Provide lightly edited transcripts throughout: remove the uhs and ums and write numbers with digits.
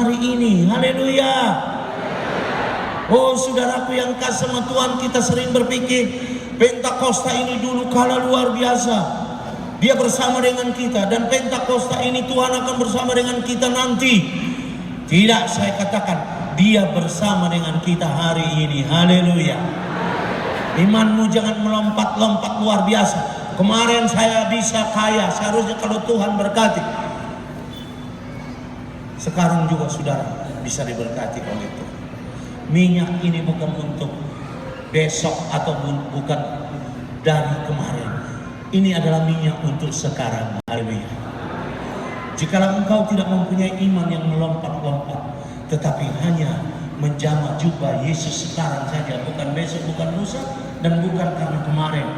hari ini. Haleluya. Oh saudaraku yang kasih sama Tuhan, kita sering berpikir Pentakosta ini dulu kala luar biasa, Dia bersama dengan kita, dan Pentakosta ini Tuhan akan bersama dengan kita nanti. Tidak, saya katakan Dia bersama dengan kita hari ini. Haleluya. Imanmu jangan melompat-lompat luar biasa. Kemarin saya bisa kaya, seharusnya kalau Tuhan berkati. Sekarang juga saudara bisa diberkati oleh Tuhan. Minyak ini bukan untuk besok atau bukan dari kemarin. Ini adalah minyak untuk sekarang. Haleluya. Jikalau engkau tidak mempunyai iman yang melompat-lompat, tetapi hanya menjamah jubah Yesus sekarang saja, bukan besok, bukan lusa, dan bukan karena kemarin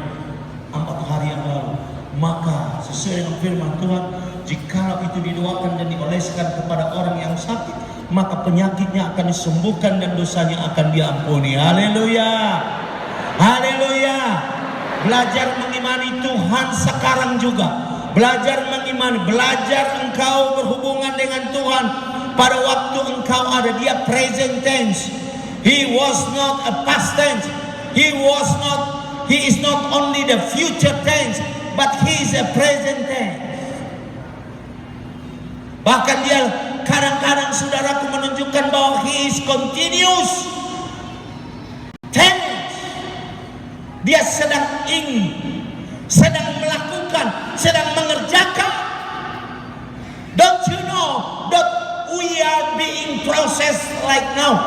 4 hari yang lalu, maka sesuai dengan firman Tuhan, jikalau itu didoakan dan dioleskan kepada orang yang sakit, maka penyakitnya akan disembuhkan dan dosanya akan diampuni. Haleluya. Haleluya. Belajar mengimani Tuhan sekarang juga. Belajar mengimani, belajar engkau berhubungan dengan Tuhan pada waktu engkau ada. Dia present tense. He was not a past tense. He is not only the future tense, but he is a present tense. Bahkan dia kadang-kadang saudaraku menunjukkan bahwa he is continuous tense. Dia sedang melakukan, sedang mengerjakan. Don't you know that we are being processed like now?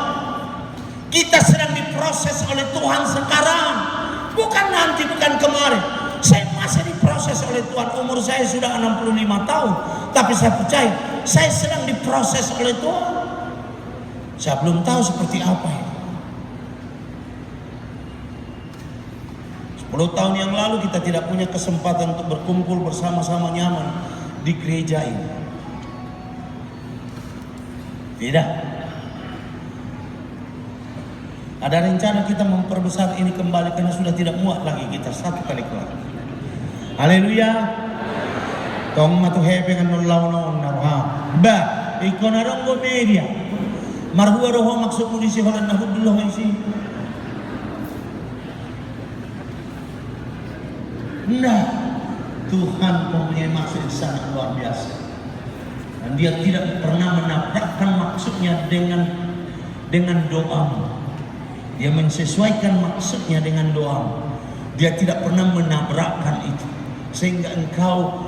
Kita sedang diproses oleh Tuhan sekarang, bukan nanti, bukan kemarin. Saya masih diproses oleh Tuhan. Umur saya sudah 65 tahun, tapi saya percaya saya sedang diproses oleh Tuhan. Saya belum tahu seperti apa ini. 10 tahun yang lalu kita tidak punya kesempatan untuk berkumpul bersama-sama nyaman di gereja ini. Tidak. Ada rencana kita memperbesar ini kembali karena sudah tidak muat lagi kita satu kali keluar. Haleluya. Tong matu hepe kan nolaw naroha. Ba, ikonarong go media. Marhua roho maksud polisi holan nahudullah isi. Nah, Tuhan mempunyai maksud yang sangat luar biasa. Dan Dia tidak pernah menabrakkan maksudnya dengan doamu. Dia menyesuaikan maksudnya dengan doamu. Dia tidak pernah menabrakkan itu sehingga engkau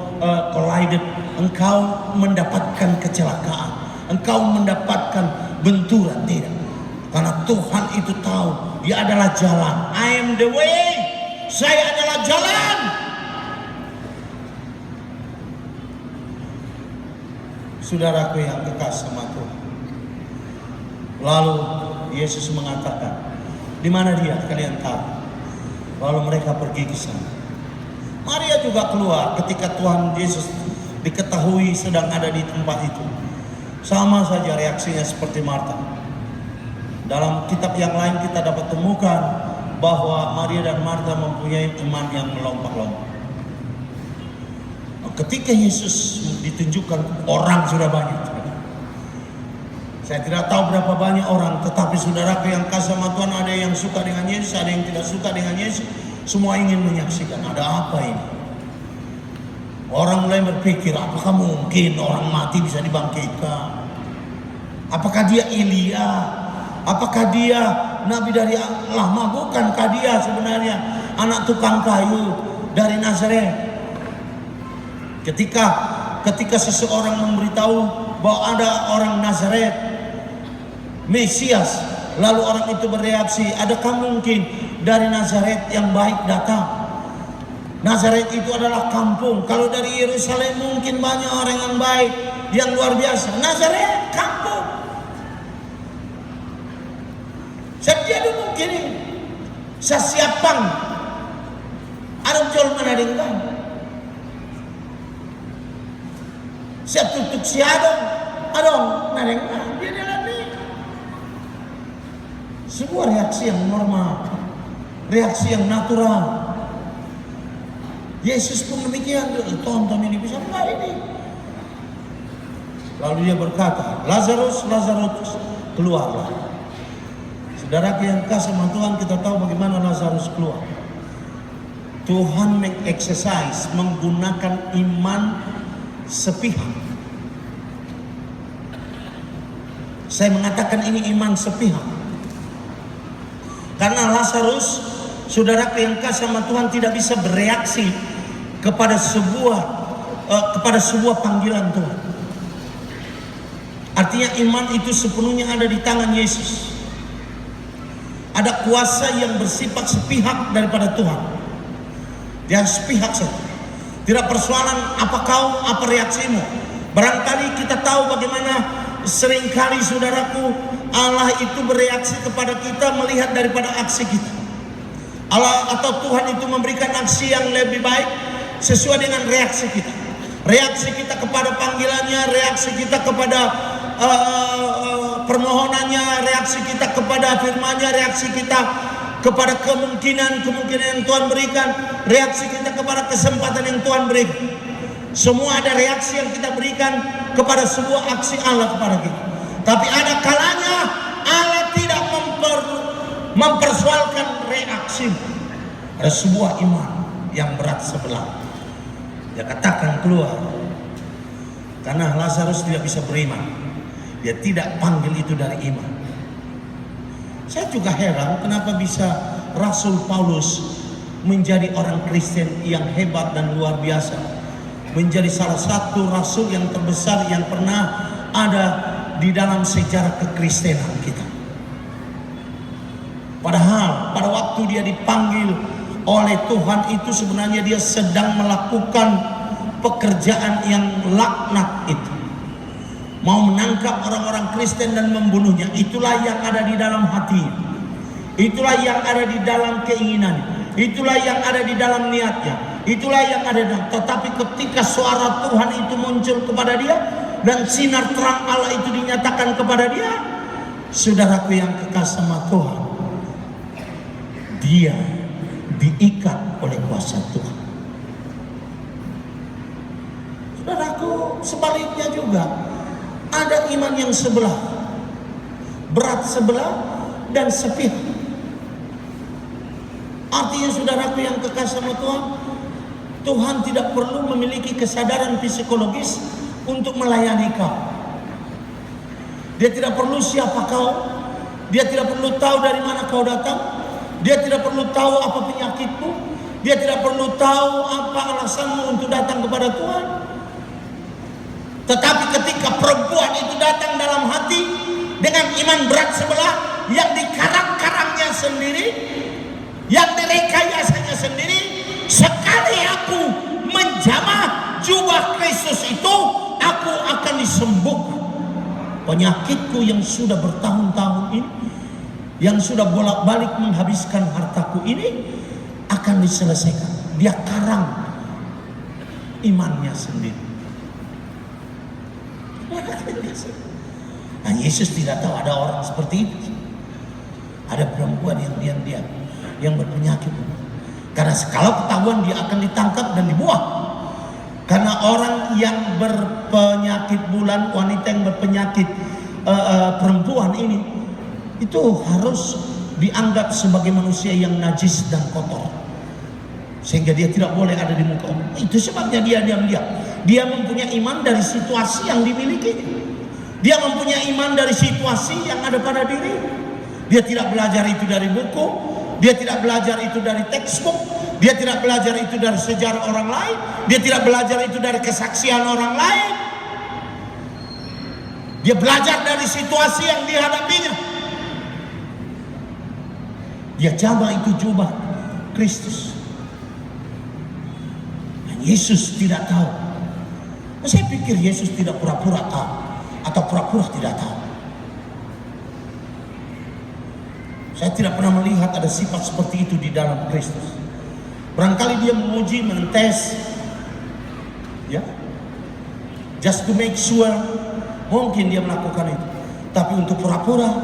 collided, engkau mendapatkan kecelakaan, engkau mendapatkan benturan. Tidak, karena Tuhan itu tahu Dia adalah jalan. I am the way. Saya adalah jalan. Saudaraku yang kekasih sama Tuhan. Lalu Yesus mengatakan, di mana Dia? Kalian tahu. Lalu mereka pergi ke sana. Maria juga keluar ketika Tuhan Yesus diketahui sedang ada di tempat itu. Sama saja reaksinya seperti Marta. Dalam kitab yang lain kita dapat temukan bahwa Maria dan Marta mempunyai iman yang melompat-lompat. Ketika Yesus ditunjukkan, orang sudah banyak. Saya tidak tahu berapa banyak orang, tetapi saudaraku yang kasih sama Tuhan, ada yang suka dengan Yesus, ada yang tidak suka dengan Yesus. Semua ingin menyaksikan, ada apa ini? Orang mulai berpikir, apakah mungkin orang mati bisa dibangkitkan? Apakah dia Elia? Apakah dia Nabi dari lama? Bukankah dia sebenarnya anak tukang kayu dari Nazaret? Ketika seseorang memberitahu bahwa ada orang Nazaret, Mesias, lalu orang itu bereaksi, adakah mungkin dari Nazaret yang baik datang? Nazaret itu adalah kampung. Kalau dari Yerusalem mungkin banyak orang yang baik, yang luar biasa. Nazaret kampung. Setiap mungkin sa siapang arang jol manadingkan. Siap tutup si adong nadingkan. Dia dalami. Sebuah reaksi yang normal, reaksi yang natural. Yesus pun demikian. Tonton ini bisa enggak ini? Lalu dia berkata, Lazarus, Lazarus, keluarlah. Saudara yang kasih sama Tuhan, kita tahu bagaimana Lazarus keluar. Tuhan mengeksersis, menggunakan iman sepihak. Saya mengatakan ini iman sepihak. Karena Lazarus, saudara yang kasih sama Tuhan, tidak bisa bereaksi kepada sebuah panggilan Tuhan. Artinya iman itu sepenuhnya ada di tangan Yesus. Ada kuasa yang bersifat sepihak daripada Tuhan. Dia sepihak saja. Tidak persoalan apa kau, apa reaksimu. Barangkali kita tahu bagaimana seringkali saudaraku Allah itu bereaksi kepada kita melihat daripada aksi kita. Allah atau Tuhan itu memberikan aksi yang lebih baik sesuai dengan reaksi kita. Reaksi kita kepada panggilannya, reaksi kita kepada permohonannya, reaksi kita kepada firman-Nya, reaksi kita kepada kemungkinan yang Tuhan berikan, reaksi kita kepada kesempatan yang Tuhan berikan. Semua ada reaksi yang kita berikan kepada sebuah aksi Allah kepada kita. Tapi ada kalanya Allah tidak mempersoalkan reaksi. Ada sebuah iman yang berat sebelah. Dia katakan keluar. Karena Lazarus tidak bisa beriman. Dia tidak panggil itu dari iman. Saya juga heran kenapa bisa Rasul Paulus menjadi orang Kristen yang hebat dan luar biasa. Menjadi salah satu rasul yang terbesar yang pernah ada di dalam sejarah kekristenan kita. Padahal pada waktu dia dipanggil oleh Tuhan itu sebenarnya dia sedang melakukan pekerjaan yang laknat itu. Mau menangkap orang-orang Kristen dan membunuhnya. Itulah yang ada di dalam hati. Itulah yang ada di dalam keinginan. Itulah yang ada di dalam niatnya. Itulah yang ada dalam. Tetapi ketika suara Tuhan itu muncul kepada dia dan sinar terang Allah itu dinyatakan kepada dia, saudaraku yang kekasih sama Tuhan, dia diikat oleh kuasa Tuhan. Saudaraku, sebaliknya juga ada iman yang sebelah, berat sebelah dan sepihak. Artinya saudaraku yang kekasih sama Tuhan, Tuhan tidak perlu memiliki kesadaran psikologis untuk melayani kau. Dia tidak perlu siapa kau. Dia tidak perlu tahu dari mana kau datang. Dia tidak perlu tahu apa penyakitmu. Dia tidak perlu tahu apa alasanmu untuk datang kepada Tuhan. Tetapi ketika perempuan itu datang dalam hati dengan iman berat sebelah yang dikarang-karangnya sendiri, yang direkayasanya sendiri, sekali aku menjamah jubah Kristus itu, aku akan disembuhkan. Penyakitku yang sudah bertahun-tahun ini, yang sudah bolak-balik menghabiskan hartaku ini, akan diselesaikan. Dia karang imannya sendiri. Nah, Yesus tidak tahu ada orang seperti itu. Ada perempuan yang diam-diam, yang berpenyakit. Karena kalau ketahuan dia akan ditangkap dan dibuang. Karena orang yang berpenyakit bulan, wanita yang berpenyakit perempuan ini, itu harus dianggap sebagai manusia yang najis dan kotor. Sehingga dia tidak boleh ada di muka umum. Itu sebabnya dia diam-diam. Dia mempunyai iman dari situasi yang dimiliki. Dia mempunyai iman dari situasi yang ada pada diri. Dia tidak belajar itu dari buku. Dia tidak belajar itu dari textbook. Dia tidak belajar itu dari sejarah orang lain. Dia tidak belajar itu dari kesaksian orang lain. Dia belajar dari situasi yang dihadapinya. Dia jamah itu jubah Kristus. Dan Yesus tidak tahu. Saya pikir Yesus tidak pura-pura tahu atau pura-pura tidak tahu. Saya tidak pernah melihat ada sifat seperti itu di dalam Kristus. Barangkali dia menguji, mentes, ya, just to make sure, mungkin dia melakukan itu. Tapi untuk pura-pura,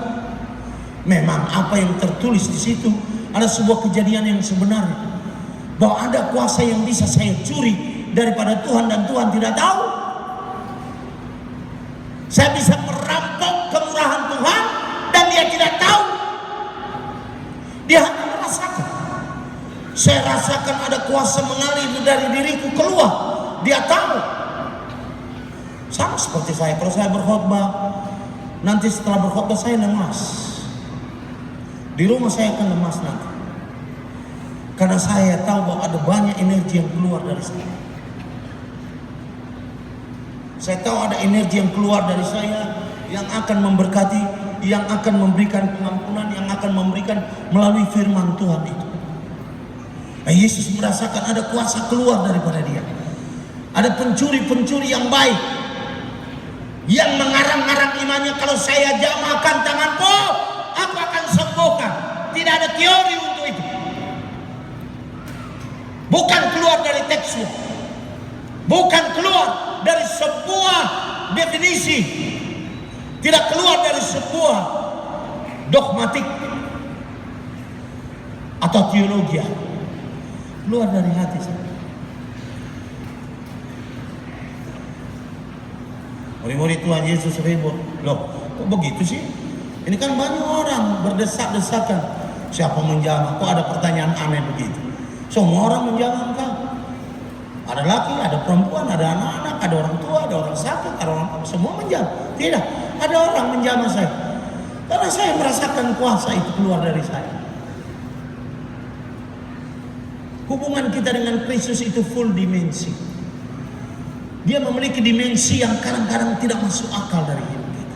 memang apa yang tertulis di situ ada sebuah kejadian yang sebenarnya, bahwa ada kuasa yang bisa saya curi daripada Tuhan dan Tuhan tidak tahu. Saya bisa merampok kemurahan Tuhan dan dia tidak tahu. Dia hanya merasakan. Saya rasakan ada kuasa mengalir dari diriku keluar. Dia tahu. Sama seperti saya, kalau saya berkhotbah, nanti setelah berkhotbah saya lemas. Di rumah saya akan lemas nanti. Karena saya tahu bahwa ada banyak energi yang keluar dari saya. Saya tahu ada energi yang keluar dari saya yang akan memberkati, yang akan memberikan pengampunan, yang akan memberikan melalui firman Tuhan itu. Yesus merasakan ada kuasa keluar daripada dia. Ada pencuri-pencuri yang baik yang mengarang-arang imannya, kalau saya jamakan tanganku, aku akan sembuhkan. Tidak ada teori untuk itu. Bukan keluar dari tekstual, bukan keluar dari sebuah definisi, tidak keluar dari sebuah dogmatik atau teologi, keluar dari hati saya. Murid-murid Tuhan Yesus ribut, loh kok begitu sih? Ini kan banyak orang berdesak-desakan, siapa menjamah? Kok ada pertanyaan aneh begitu? Semua orang menjamah engkau. Ada laki, ada perempuan, ada anak-anak, ada orang tua, ada orang sakit, ada orang semua menjamah. Tidak, ada orang menjamah saya. Karena saya merasakan kuasa itu keluar dari saya. Hubungan kita dengan Kristus itu full dimensi. Dia memiliki dimensi yang kadang-kadang tidak masuk akal dari hidup kita.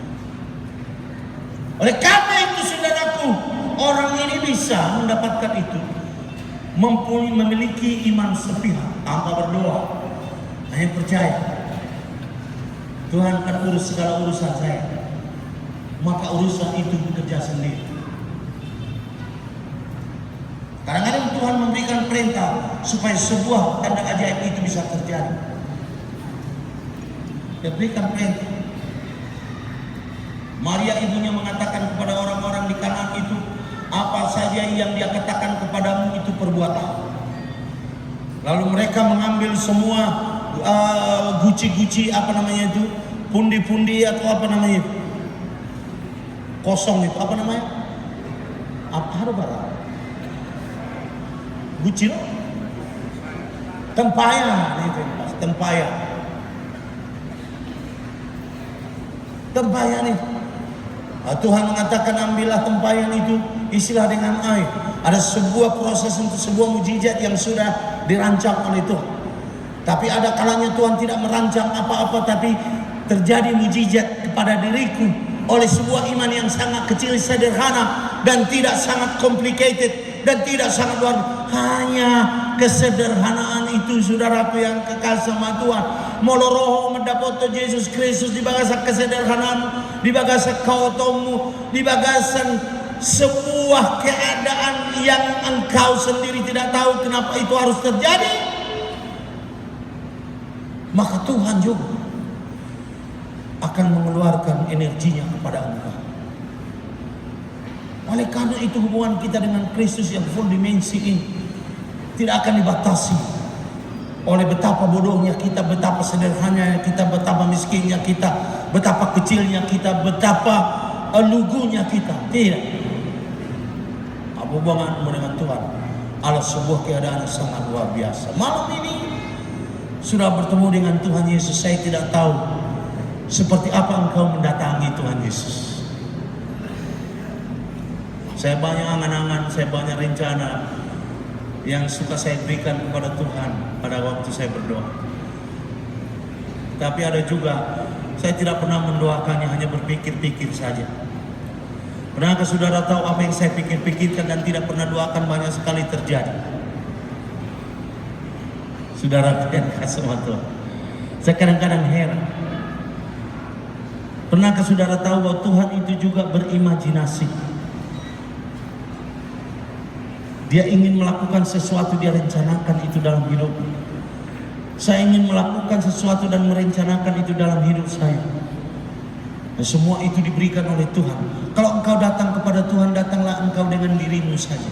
Oleh karena itu saudaraku, orang ini bisa mendapatkan itu, memiliki iman sepihak tanpa berdoa, hanya percaya Tuhan akan urus segala urusan saya, maka urusan itu bekerja sendiri. Kadang-kadang Tuhan memberikan perintah supaya sebuah tanda ajaib itu bisa terjadi. Dia berikan perintah. Maria ibunya mengatakan kepada orang-orang di Kanaan itu, apa saja yang dia katakan kepadamu itu perbuatan. Lalu mereka mengambil semua guci-guci, apa namanya itu, pundi-pundi atau apa namanya itu, kosong itu, apa namanya, apa harus guci loh, tempayan itu, tempayan. Tempayan itu, Tuhan mengatakan ambillah tempayan itu, isilah dengan air. Ada sebuah proses untuk sebuah mujizat yang sudah dirancang oleh Tuhan. Tapi ada kalanya Tuhan tidak merancang apa-apa, tapi terjadi mujizat kepada diriku oleh sebuah iman yang sangat kecil, sederhana, dan tidak sangat complicated, dan tidak sangat luar. Hanya kesederhanaan itu saudaraku yang kekal sama Tuhan. Molo roho mendapat Yesus Kristus di bagasan kesederhanaan, di bagasan kautomu, di bagasan sebuah keadaan yang engkau sendiri tidak tahu kenapa itu harus terjadi. Maka Tuhan juga akan mengeluarkan energinya kepada engkau. Oleh karena itu hubungan kita dengan Kristus yang full dimensi ini tidak akan dibatasi oleh betapa bodohnya kita, betapa sederhananya kita, betapa miskinnya kita, betapa kecilnya kita, betapa lugunya kita. Tidak. Hubunganmu dengan Tuhan adalah sebuah keadaan yang sangat luar biasa. Malam ini sudah bertemu dengan Tuhan Yesus. Saya tidak tahu seperti apa engkau mendatangi Tuhan Yesus. Saya banyak angan-angan, saya banyak rencana yang suka saya berikan kepada Tuhan pada waktu saya berdoa. Tapi ada juga saya tidak pernah mendoakannya, hanya berpikir-pikir saja. Pernahkah saudara tahu apa yang saya pikir-pikirkan dan tidak pernah doakan banyak sekali terjadi? Saudara yang kasih sama Tuhan, saya kadang-kadang heran. Pernahkah saudara tahu bahwa Tuhan itu juga berimajinasi? Dia ingin melakukan sesuatu, dia rencanakan itu dalam hidup. Saya ingin melakukan sesuatu dan merencanakan itu dalam hidup saya. Dan semua itu diberikan oleh Tuhan. Kalau engkau datang kepada Tuhan, datanglah engkau dengan dirimu saja.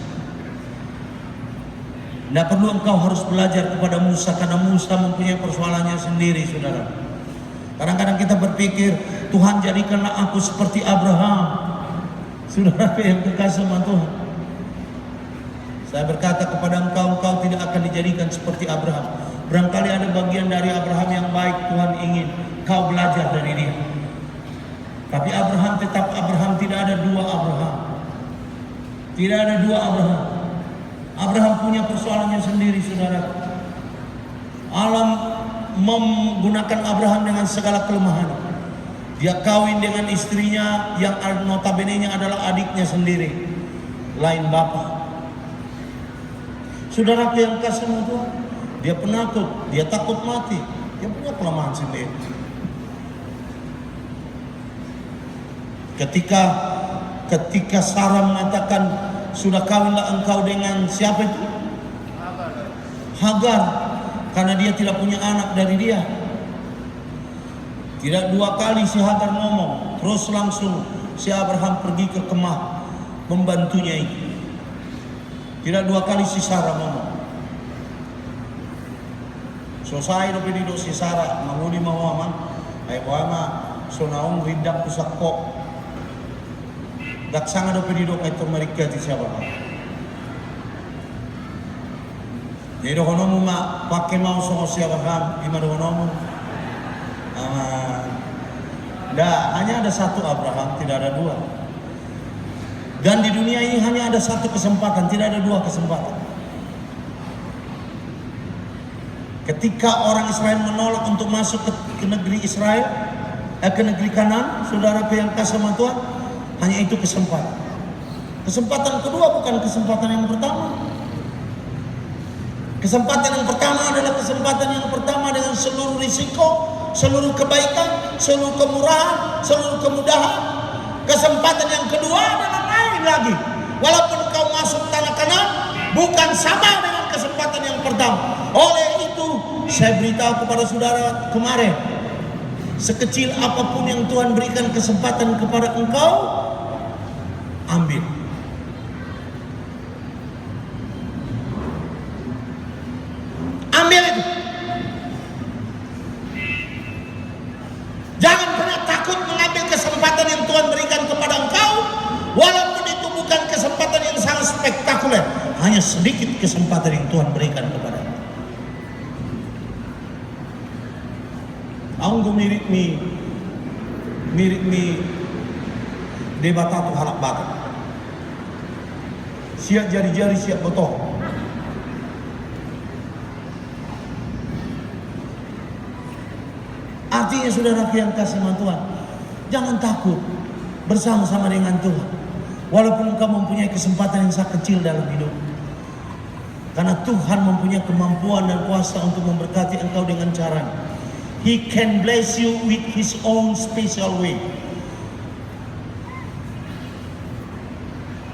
Tidak perlu engkau harus belajar kepada Musa, karena Musa mempunyai persoalannya sendiri, saudara. Kadang-kadang kita berpikir Tuhan jadikanlah aku seperti Abraham. Saudara yang kekasih sama Tuhan, saya berkata kepada engkau, engkau tidak akan dijadikan seperti Abraham. Barangkali ada bagian dari Abraham yang baik, Tuhan ingin kau belajar dari dia. Tapi Abraham tetap Abraham, tidak ada dua Abraham. Tidak ada dua Abraham. Abraham punya persoalannya sendiri, saudara. Allah menggunakan Abraham dengan segala kelemahan. Dia kawin dengan istrinya yang notabene-nya adalah adiknya sendiri, lain bapak. Saudara yang kasih sama Tuhan, dia penakut, dia takut mati, dia punya kelemahan sendiri. Ketika Sarah mengatakan, sudah kawinlah engkau dengan siapa itu? Hagar, karena dia tidak punya anak dari dia. Tidak dua kali si Hagar ngomong, terus langsung si Abraham pergi ke kemah membantunya itu. Tidak dua kali si Sarah ngomong. Selesai dope di si Sarah, manguni mau aman. Ay boama, so naong rindak pusak kok. Daksanga dope di dok itu mereka di siapa? Jadi dokonomu ma pakai mau so si Abraham, gimana dokonomu? Hanya ada satu Abraham, tidak ada dua. Dan di dunia ini hanya ada satu kesempatan, tidak ada dua kesempatan. Ketika orang Israel menolak untuk masuk ke negeri Israel, ke negeri Kanaan, saudara yang kasih sama Tuhan, hanya itu kesempatan. Kesempatan kedua bukan kesempatan yang pertama. Kesempatan yang pertama adalah kesempatan yang pertama dengan seluruh risiko, seluruh kebaikan, seluruh kemurahan, seluruh kemudahan. Kesempatan yang kedua adalah lain lagi. Walaupun kau masuk tanah Kanaan, bukan sama dengan kesempatan yang pertama. Oleh itu, saya beritahu kepada saudara kemarin, sekecil apapun yang Tuhan berikan kesempatan kepada engkau, ambil. Ambil itu. Jangan pernah takut mengambil kesempatan yang Tuhan berikan kepada engkau, walaupun itu bukan kesempatan yang sangat spektakuler, hanya sedikit kesempatan yang Tuhan berikan kepada engkau. Anggo mirip mi debata tu halak bakat. Siap jari-jari siap botol. Artinya saudara yang kasih sama Tuhan, jangan takut bersama-sama dengan Tuhan. Walaupun engkau mempunyai kesempatan yang sangat kecil dalam hidup. Karena Tuhan mempunyai kemampuan dan kuasa untuk memberkati engkau dengan caranya. He can bless you with His own special way.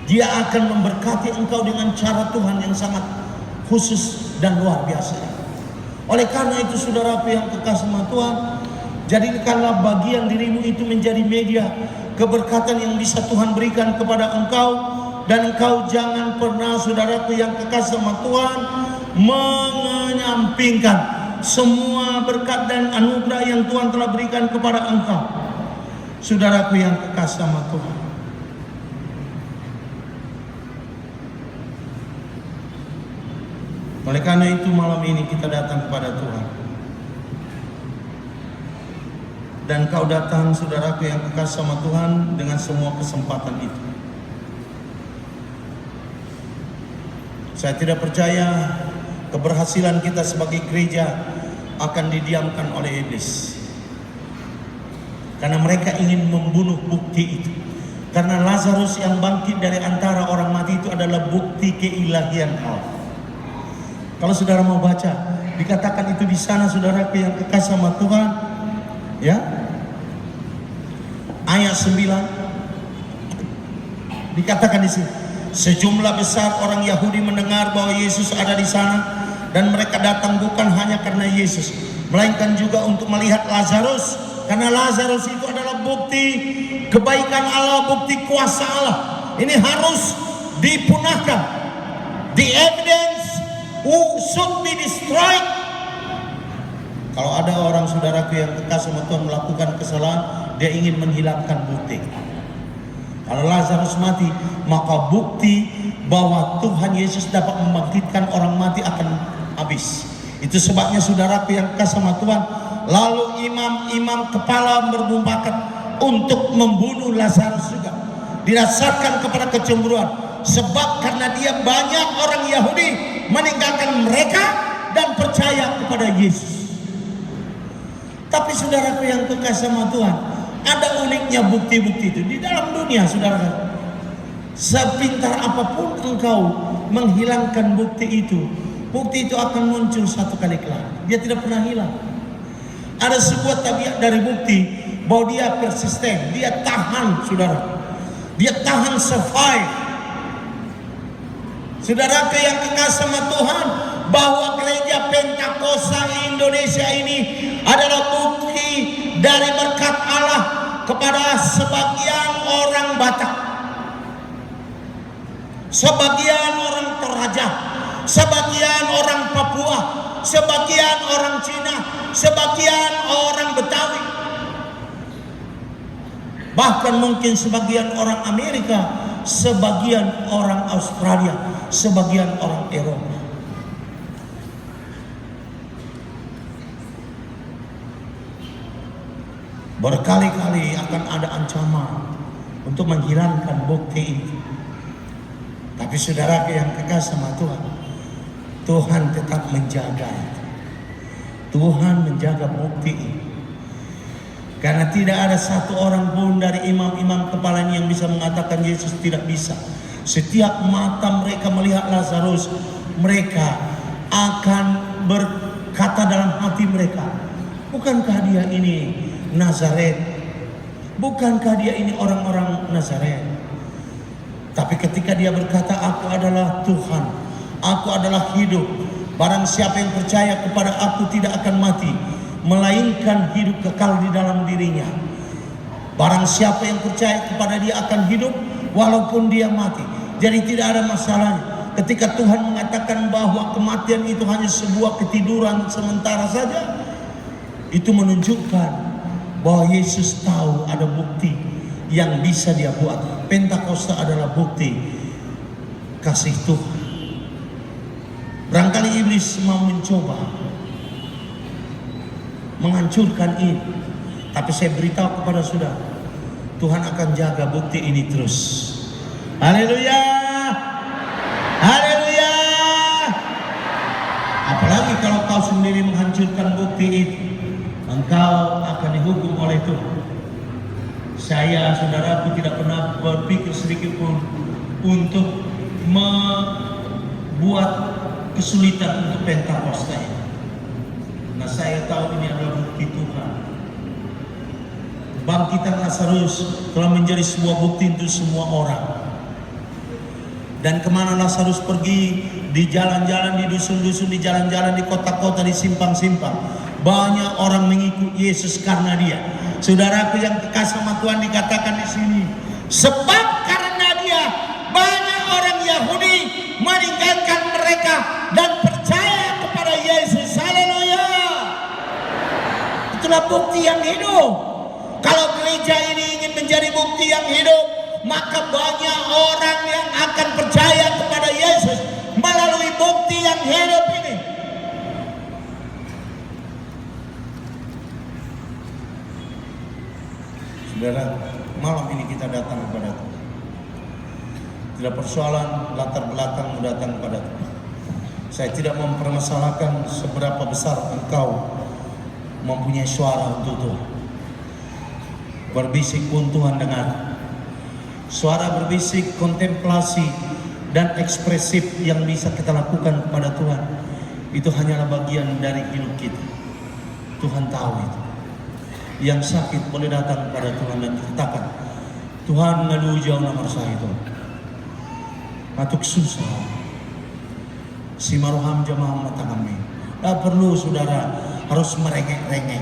Dia akan memberkati engkau dengan cara Tuhan yang sangat khusus dan luar biasa. Oleh karena itu saudaraku yang kekasih sama Tuhan, jadikanlah bagian dirimu itu menjadi media keberkatan yang bisa Tuhan berikan kepada engkau. Dan engkau jangan pernah saudaraku yang kekasih sama Tuhan menyampingkan semua berkat dan anugerah yang Tuhan telah berikan kepada engkau, saudaraku yang kekasih sama Tuhan. Oleh karena itu malam ini kita datang kepada Tuhan. Dan kau datang saudaraku yang kekasih sama Tuhan dengan semua kesempatan itu. Saya tidak percaya keberhasilan kita sebagai gereja akan didiamkan oleh iblis. Karena mereka ingin membunuh bukti itu. Karena Lazarus yang bangkit dari antara orang mati itu adalah bukti keilahian Allah. Kalau saudara mau baca, dikatakan itu di sana saudaraku yang kekasih sama Tuhan, ya. Ayat 9 dikatakan di sini, sejumlah besar orang Yahudi mendengar bahwa Yesus ada di sana dan mereka datang bukan hanya karena Yesus, melainkan juga untuk melihat Lazarus, karena Lazarus itu adalah bukti kebaikan Allah, bukti kuasa Allah. Ini harus dipunahkan. The evidence who should be destroyed. Kalau ada orang saudaraku yang kekasih sama Tuhan melakukan kesalahan, dia ingin menghilangkan bukti. Kalau Lazarus mati, maka bukti bahwa Tuhan Yesus dapat membangkitkan orang mati akan habis. Itu sebabnya saudaraku yang kasih sama Tuhan, lalu imam-imam kepala bermufakat untuk membunuh Lazarus juga, didasarkan kepada kecemburuan. Sebab karena dia banyak orang Yahudi meninggalkan mereka dan percaya kepada Yesus. Tapi saudaraku yang kekasih sama Tuhan, ada uniknya bukti-bukti itu di dalam dunia, saudara. Sepintar apapun engkau menghilangkan bukti itu akan muncul satu kali kelak. Dia tidak pernah hilang. Ada sebuah tabiat dari bukti bahwa dia persisten, dia tahan, saudara. Dia tahan survive. Saudara yang kekasih sama Tuhan, bahwa gereja Pentakosta Indonesia ini adalah bukti dari berkat Allah kepada sebagian orang Batak, sebagian orang Toraja, sebagian orang Papua, sebagian orang Cina, sebagian orang Betawi, bahkan mungkin sebagian orang Amerika, sebagian orang Australia, sebagian orang Eropa. Berkali-kali akan ada ancaman untuk menghilangkan bukti itu. Tapi saudara yang kekasih sama Tuhan, Tuhan tetap menjaga itu. Tuhan menjaga bukti ini. Karena tidak ada satu orang pun dari imam-imam kepalanya yang bisa mengatakan Yesus tidak bisa. Setiap mata mereka melihat Lazarus, mereka akan berkata dalam hati mereka, bukankah dia ini Nazaret? Bukankah dia ini orang-orang Nazaret? Tapi ketika dia berkata, aku adalah Tuhan, aku adalah hidup, barang siapa yang percaya kepada aku tidak akan mati, melainkan hidup kekal di dalam dirinya. Barang siapa yang percaya kepada dia akan hidup walaupun dia mati. Jadi tidak ada masalahnya ketika Tuhan mengatakan bahwa kematian itu hanya sebuah ketiduran sementara saja. Itu menunjukkan bahwa Yesus tahu ada bukti yang bisa dia buat. Pentakosta adalah bukti kasih Tuhan. Barangkali iblis mau mencoba menghancurkan ini, tapi saya beritahu kepada saudara, Tuhan akan jaga bukti ini terus. Haleluya, haleluya. Apalagi kalau kau sendiri menghancurkan bukti itu, engkau akan dihukum oleh Tuhan. Saya, saudaraku, tidak pernah berpikir sedikit pun untuk membuat kesulitan untuk Pentakosta ini. Nah, saya tahu ini adalah bukti Tuhan. Bangkitan Lazarus telah menjadi sebuah bukti untuk semua orang. Dan kemana Lazarus pergi, di jalan-jalan, di dusun-dusun, di jalan-jalan, di kota-kota, di simpang-simpang, banyak orang mengikut Yesus karena dia. Saudaraku yang kekasih sama Tuhan, dikatakan di sini, sebab karena dia banyak orang Yahudi meninggalkan mereka dan percaya kepada Yesus. Haleluya. Itulah bukti yang hidup. Kalau gereja ini ingin menjadi bukti yang hidup, maka banyak orang yang akan percaya kepada Yesus melalui bukti yang hidup ini. Saudara, malam ini kita datang kepada Tuhan. Tidak persoalan latar belakang datang kepada Tuhan. Saya tidak mempermasalahkan seberapa besar engkau mempunyai suara untuk Tuhan. Berbisik pun Tuhan dengar. Suara berbisik, kontemplasi, dan ekspresif yang bisa kita lakukan kepada Tuhan, itu hanyalah bagian dari hidup kita. Tuhan tahu itu. Yang sakit boleh datang kepada Tuhan dan katakan, Tuhan ngalu jauh nomor saya itu. Matuk susah. Si maruham jamaah mata kami. Tak perlu saudara harus merengek-rengek.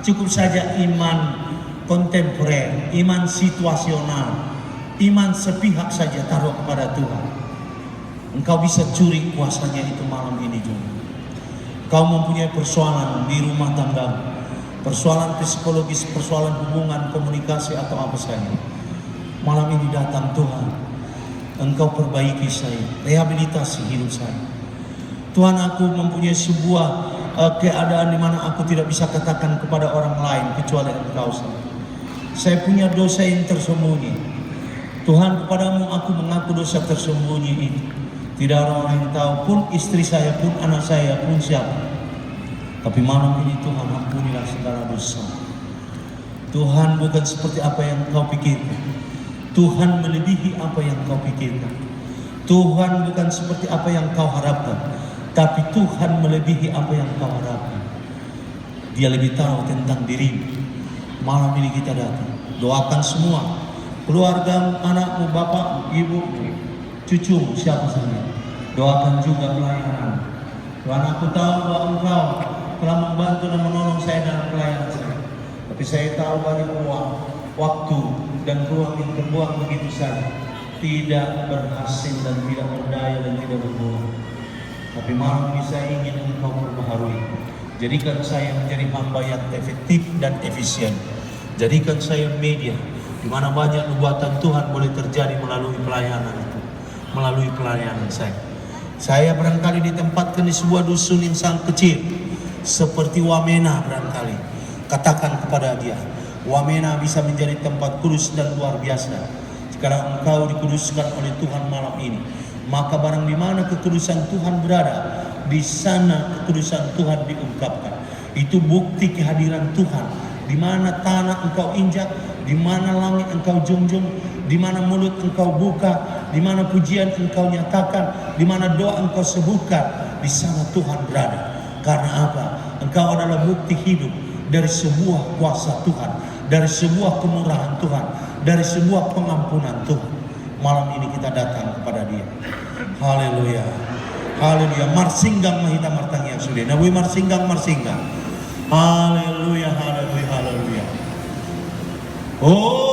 Cukup saja iman kontemporer, iman situasional, iman sepihak saja taruh kepada Tuhan. Engkau bisa curi kuasanya itu malam ini juga. Kau mempunyai persoalan di rumah tangga, persoalan psikologis, persoalan hubungan, komunikasi atau apa saja. Malam ini datang Tuhan, Engkau perbaiki saya, rehabilitasi hidup saya. Tuhan, aku mempunyai sebuah keadaan di mana aku tidak bisa katakan kepada orang lain kecuali Engkau saja. Saya punya dosa yang tersembunyi. Tuhan, kepadamu aku mengaku dosa tersembunyi ini. Tidak ada orang yang tahu, pun istri saya, pun anak saya, pun siapa. Tapi malam ini Tuhan, ampunilah segala dosa. Tuhan, bukan seperti apa yang Engkau pikirkan. Tuhan melebihi apa yang Kau pikirkan. Tuhan bukan seperti apa yang Kau harapkan, tapi Tuhan melebihi apa yang Kau harapkan. Dia lebih tahu tentang dirimu. Malam ini kita datang, doakan semua keluarga, anakmu, bapak, ibu, cucu, siapa saja. Doakan juga pelayanan. Tuhan, aku tahu bahwa Engkau telah membantu dan menolong saya dalam pelayanan saya. Tapi saya tahu banyak uang, waktu, dan ruang yang terbuang begitu saja, tidak berhasil dan tidak berdaya dan tidak berguna. Tapi malam ini saya ingin Engkau perbaharui. Jadikan saya menjadi hamba yang efektif dan efisien. Jadikan saya media di mana banyak nubuatan Tuhan boleh terjadi melalui pelayanan itu, melalui pelayanan saya. Saya barangkali ditempatkan di sebuah dusun yang sangat kecil, seperti Wamena barangkali. Katakan kepada dia, Wamena bisa menjadi tempat kudus dan luar biasa. Sekarang engkau dikuduskan oleh Tuhan malam ini. Maka barang di mana kekudusan Tuhan berada, di sana kekudusan Tuhan diungkapkan. Itu bukti kehadiran Tuhan. Di mana tanah engkau injak, di mana langit engkau junjung, di mana mulut engkau buka, di mana pujian engkau nyatakan, di mana doa engkau sebutkan, di sana Tuhan berada. Karena apa? Engkau adalah bukti hidup dari sebuah kuasa Tuhan, dari sebuah kemurahan Tuhan, dari sebuah pengampunan Tuhan. Malam ini kita datang kepada Dia. Haleluya, haleluya. Marsinggang mahita martang yang sudah. Nabi marsinggang. Haleluya, haleluya, haleluya. Oh.